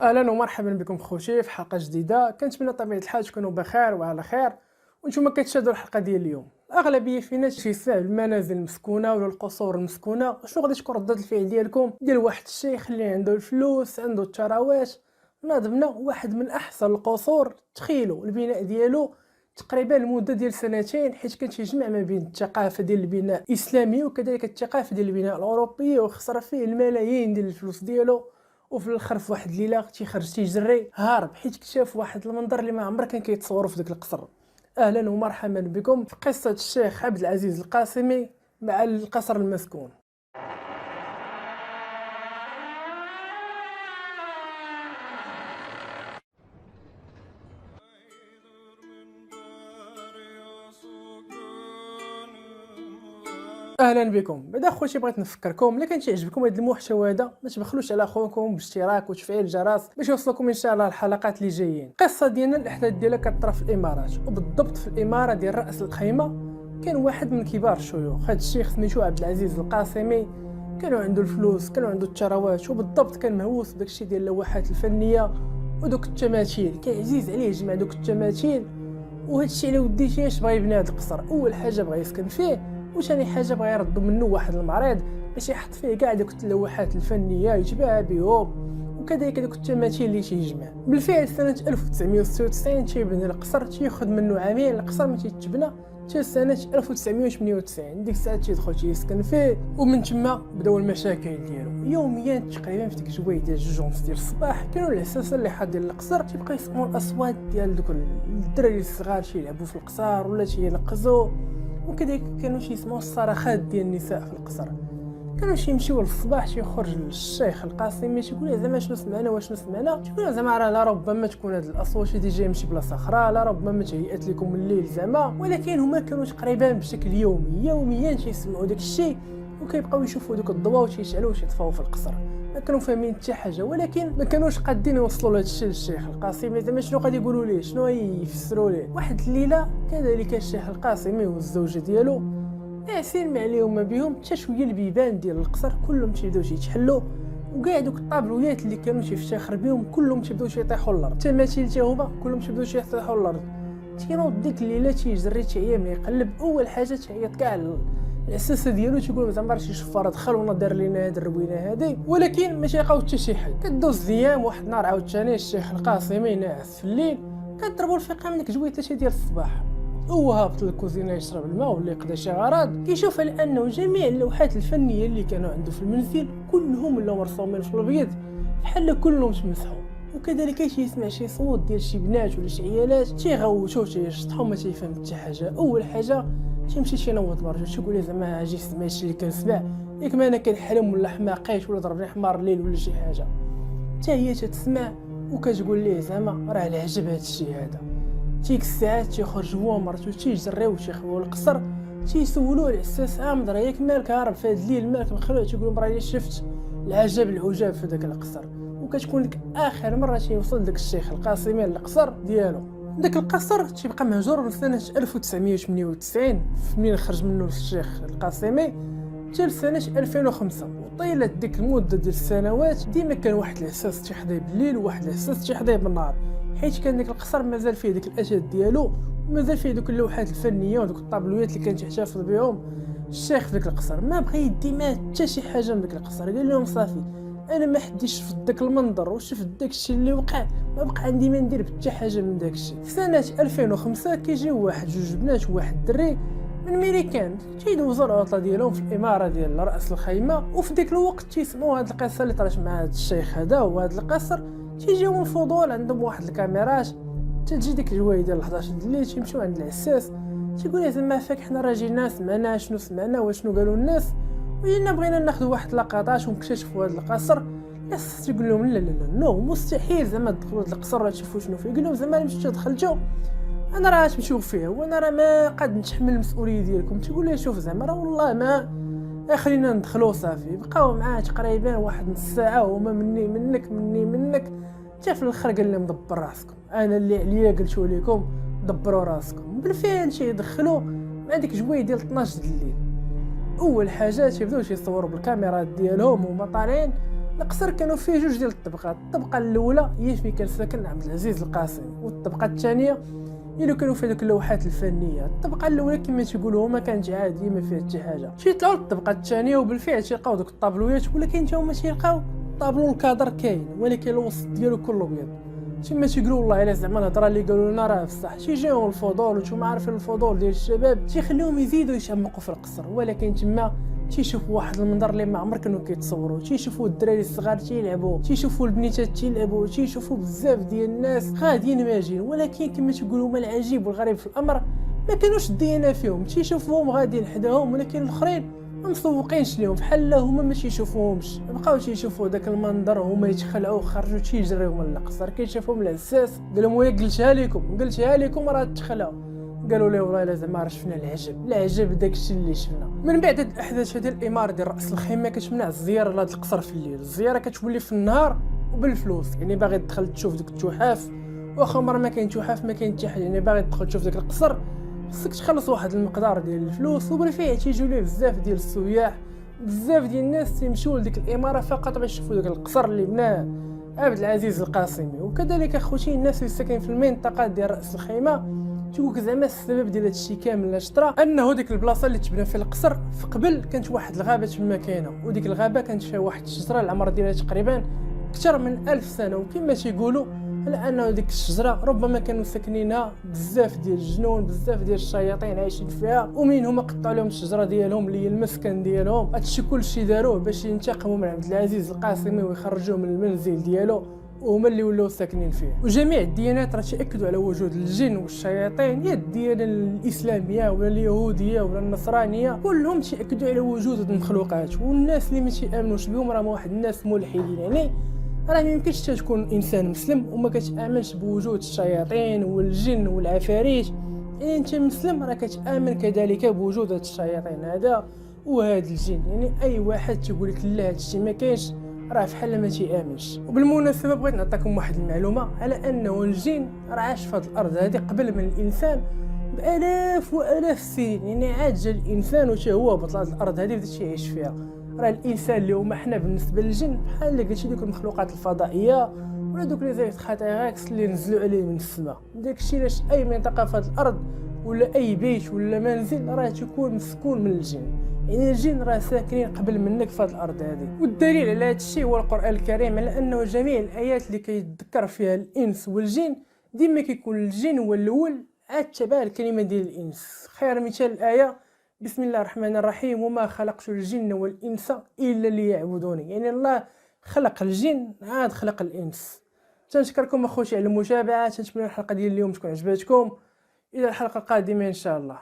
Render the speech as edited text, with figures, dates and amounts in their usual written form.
اهلا ومرحبا بكم خوتي في حلقه جديده. كنتمنى طبيعه الحال تكونوا بخير وعلى خير وانتم كتشاهدوا الحلقه ديال اليوم. الاغلبيه فينا تيسمع بالمنازل المسكونه ولا القصور المسكونه. شنو غادي تكون ردة الفعل ديالكم ديال واحد الشيخ اللي عنده الفلوس عنده الثروات ناض واحد من احسن القصور؟ تخيلوا البناء ديالو تقريبا لمده ديال سنتين، حيت كان تيجمع ما بين الثقافه ديال البناء الاسلامي وكذلك الثقافه ديال البناء الاوروبي، وخسر فيه الملايين ديال الفلوس ديالو. وفي الاخر في واحد الليله تيخرج تيجري هارب حيت اكتشف واحد المنظر اللي ما عمر كان كيتصوروا في داك القصر. اهلا ومرحبا بكم في قصه الشيخ عبد العزيز القاسمي مع القصر المسكون. اهلا بكم. بعدا خوتي بغيت نفكركم الا كان تعجبكم هذا المحتوى هذا ما تبخلوش على خوكم باشتراك وتفعيل الجرس باش يوصلكم ان شاء الله الحلقات اللي جايين. القصه ديالنا الاحداث ديالها كطرا في الامارات، وبالضبط في الاماره ديال راس الخيمه. كان واحد من كبار الشيوخ، هذا الشيخ سميتو عبد العزيز القاسمي. كانوا عنده الفلوس، كانوا عنده الثروات، وبالضبط كان مهووس بداكشي ديال اللوحات الفنيه ودوك التماثيل. كان عزيز عليه يجمع دوك التماثيل، وهذا الشيء على وديتيش بغى يبني هذا القصر. اول حاجه بغى يسكن فيه، وثاني حاجه بغى يردوا منه واحد المعرض باش يحط فيه كاع دوك اللوحات الفنيه يتباع بهم، وكذلك دوك التماثيل اللي تيجمع. بالفعل سنه 1996 تيبني القصر، تياخذ منه عامين القصر ما تيتبنى حتى سنه 1998. ديك الساعه تيدخل تيسكن فيه، ومن تما بداو المشاكل ديالو. يوميا تقريبا في ديك الجويه ديال 2 ديال الصباح كانوا العساسه اللي حاضرين القصر تيبقاو يسمعوا الاصوات ديال دوك الدراري الصغار تيلعبوا في القصر ولا تينقزوا، وكذلك كانوا يسمعوا الصراخات ديال النساء في القصر. كانوا يمشيو للصباح تيخرج الشيخ القاسمي تيقول له زعما شنو سمعنا وشنو سمعنا. تيقول له زعما راه لا ربما تكون هاد الاصوات هادي جايه من شي بلاصه اخرى، لا ربما تهيأت لكم الليل زعما. ولكن هما كانوا تقريبا بشكل يوميا تيسمعوا داك الشيء، وكيبقاو يشوفوا دوك الضواء وتيشعلوا وتيطفاو في القصر. ما كانوا فاهمين حتى حاجه، ولكن ما كانوش قادين يوصلوا لهذا الشيء للشيخ القاسمي. زعما شنو غادي يقولوا ليه، شنو يفسروا ليه. واحد الليله كذلك الشيخ القاسمي والزوجه ديالو ناعسين ما عليهم ما بهم حتى شويه البيبان ديال القصر كلهم تيبداو تيتحلوا، وكاع دوك الطابلويات اللي كانوا تيفتخر بهم كلهم تيبداو تيطيحوا للارض. التماثيل حتى هما كلهم تيبداو تيطيحوا للارض. تينوض ديك الليله تيجري تيعيا من يقلب. اول حاجه تعيط كاع العساسه ديالو تيقول زعما شي شفاره دخلونا دار لينا هاد الروينه هادي، ولكن ما تيلقاو حتى شي حل. كدوز ايام، واحد النهار عاوتاني الشيخ القاسمي ناعس في الليل، كضربوا الفيقه من ديك جويه 3 ديال الصباح. هو هابط للكوزينه يشرب الماء ولا يقضي شي غراض، كيشوف على انه جميع اللوحات الفنيه اللي كانوا عنده في المنزل كلهم ولاو مرسومين في الابيض بحال كلهم تمسحوا. وكذلك تيسمع شي صوت ديال شي بنات ولا شي عيالات تيغوتوا تيشطحوا، ما تيفهم حتى حاجه. اول حاجه تيمشي تينوض مرجو تيقول لي زعما اجي سمع الشيء اللي كنسمع، ياك ما انا كنحلم ولا حماقيت ولا ضربني حمار الليل ولا شي حاجه. حتى هي تتسمع وكتقول ليه زعما راه العجب هذا الشيء هذا. تيك الساعات تيخرج هو ومرتو تيجريو تيخبيو القصر، تيسولوه العساس عامض راه ياك مالك هارب في هذا الليل، مالك مخلوع؟ تيقول راه شفت العجب العجاب في ذاك القصر. وكتكون لك اخر مره تيوصل داك الشيخ القاسمي للقصر ديالو. داك القصر تيبقى مهجور من سنه 1998 منين خرج منه الشيخ القاسمي حتى لسنه 2005. وطيله ديك المده ديال السنوات ديما كان واحد العساس تيحضيه بالليل وواحد العساس تيحضيه بالنهار، حيت كان داك القصر مازال فيه داك الاشياء ديالو، ومازال فيه دوك اللوحات الفنيه ودوك الطابلويات اللي كان تيحتفظ بهم الشيخ في داك القصر. ما بغى يدي ما حتى شي حاجه من داك القصر، قال لهم صافي انا ما حديش شفت داك المنظر وشفت داك الشيء اللي وقع، ما بقى عندي ما ندير بحتى حاجه من داك الشيء. في سنه 2005 كيجيو واحد جوج بنات وواحد الدري من ميريكان تيدوزوا العطله ديالهم في الاماره ديال راس الخيمه. وفي ديك الوقت تيسمعوا هاد القصه اللي طرات مع هاد الشيخ هذا وهاد القصر. تيجيو من الفضول عندهم واحد الكاميرات، تجي ديك الجوايه ديال 11 الليل تيمشيو عند العساس تيقول ليه زعما فاك حنا راه جينا سمعنا شنو سمعنا وشنو قالوا الناس، وجينا بغينا ناخذ واحد لقطات ونكتشفوا هذا القصر. يس تيقول لهم لا لا لا نو مستحيل زعما تدخلوا هذا القصر تشوفوا شنو فيه. يقول لهم زعما مشيتو دخلتو انا راه تمشيو فيه وانا راه ما قاد نتحمل المسؤوليه ديالكم. تيقول لي شوف زعما راه والله ما خلينا ندخلوا صافي. بقاو معاه تقريبا واحد نص ساعه وهما مني منك حتى في الاخر قال لهم دبر راسكم، انا اللي عليا قلتو لكم دبروا راسكم. بالفعل تيدخلوا مع ديك جويه ديال 12 د الليل. اول حاجه تيبداو تيصوروا بالكاميرات ديالهم وهما طالعين، القصر كانوا فيه جوج ديال الطبقات. الطبقه الاولى هي فين كان ساكن عبد العزيز القاسمي، والطبقه الثانيه هي اللي كانوا فيها دوك اللوحات الفنيه. الطبقه الاولى كما تيقولوا هما كانت عاديه ما فيها حتى حاجه. تيطلعوا للطبقه الثانيه وبالفعل تيلقاو دوك الطابلويات، ولكن حتى هما تيلقاو طابلو الكادر كاين ولكن الوسط ديالو كله ابيض. تما تيقولوا والله الا زعما الهضره اللي قالوا لنا راه بصح. تيجيهم الفضول وانتم عارفين الفضول ديال الشباب تيخليهم يزيدوا يتعمقوا في القصر، ولكن تما تيشوفوا واحد المنظر اللي ما عمر كانوا كيتصوروا. تيشوفوا الدراري الصغار تيلعبوا، تيشوفوا البنيتات تيلعبوا، تيشوفوا بزاف ديال الناس غاديين ماجين، ولكن كما تيقولوا ما العجيب والغريب في الامر ما كانوش الديانه فيهم. تيشوفوهم غاديين حداهم ولكن الاخرين ما مسوقينش ليهم، بحال هما ما تيشوفوهمش. بقاو تيشوفوا داك المنظر وهما يتخلعوا خرجوا تيجريو من القصر. كيشوفهم العساس قال لهم ويا قلتها لكم راه تخلعوا. قالوا لي والله الا زعما راه شفنا العجب داكشي اللي شفنا. من بعد هاد الاحداث ديال الاماره ديال راس الخيمه كتمنع الزياره لهاد القصر في الليل. الزياره كتولي في النهار وبالفلوس، يعني باغي تدخل تشوف ديك التحاف واخا عمر ما كاين تحاف ما كاين حتى حاجه، يعني باغي تدخل تشوف داك القصر خصك تخلص واحد المقدار ديال الفلوس. وبالفعل تيجيو ليه بزاف ديال السياح، بزاف ديال الناس تيمشيو لديك الاماره فقط باش يشوفوا داك القصر اللي بناه عبد العزيز القاسمي. وكذلك اخوتي الناس اللي ساكنين في المنطقه ديال راس الخيمه تيقولك زعما السبب ديال هادشي كامل اش طرا انه ديك البلاصه اللي تبنى فيها القصر في قبل كانت واحد الغابه تما كاينه، وديك الغابه كانت فيها واحد الشجره العمر ديالها تقريبا اكثر من 1000 سنه. وكما تيقولوا على انه ديك الشجره ربما كانوا ساكنينها بزاف ديال الجنون، بزاف ديال الشياطين عايشين فيها، ومنين هما قطعوا لهم الشجره ديالهم اللي هي المسكن ديالهم. هادشي كلشي داروه باش ينتقموا من عبد العزيز القاسمي ويخرجوه من المنزل ديالو وهما اللي ولاو ساكنين فيه. وجميع الديانات راه تاكدوا على وجود الجن والشياطين، يا الديانه الاسلاميه ولا اليهوديه ولا النصرانيه كلهم تاكدوا على وجود هاد المخلوقات. والناس اللي ما تيامنوش بهم راه واحد الناس ملحدين، يعني راه ما يمكنش تكون انسان مسلم وما كتامنش بوجود الشياطين والجن والعفاريت. يعني انت مسلم راه كتامن كذلك بوجود هاد الشياطين هذا وهاد الجن. يعني اي واحد تيقول لك لا هادشي ما كاينش راه فحال ما تيامنش. وبالمناسبه بغيت نعطيكم واحد المعلومه على انه الجن راه عاش في هذه الارض هذه قبل من الانسان بالاف والاف السنين. يعني عاد جا الانسان وتا هو بطل هذه الارض هذه بدا تيعيش فيها. راه الانسان اللي هما حنا بالنسبه للجن بحال اللي قلتي دوك المخلوقات الفضائيه ولا دوك لي زيت خاتيراكس اللي نزلوا عليه من السماء. داكشي علاش اي منطقه في هذه الارض ولا اي بيت ولا منزل راه تكون مسكون من الجن. يعني الجن راه ساكنين قبل منك في هذه الارض هذه. والدليل على هذا الشيء هو القران الكريم، على انه جميع الايات اللي كيتذكر فيها الانس والجن ديما كيكون الجن هو الاول عاد تبع الكلمه ديال الانس. خير مثال الايه بسم الله الرحمن الرحيم وما خلقت الجن والانس الا ليعبدوني. يعني الله خلق الجن عاد خلق الانس. تنشكركم اخوتي على المتابعه، تنتمنى الحلقه ديال اليوم تكون عجبتكم. الى الحلقه القادمه ان شاء الله.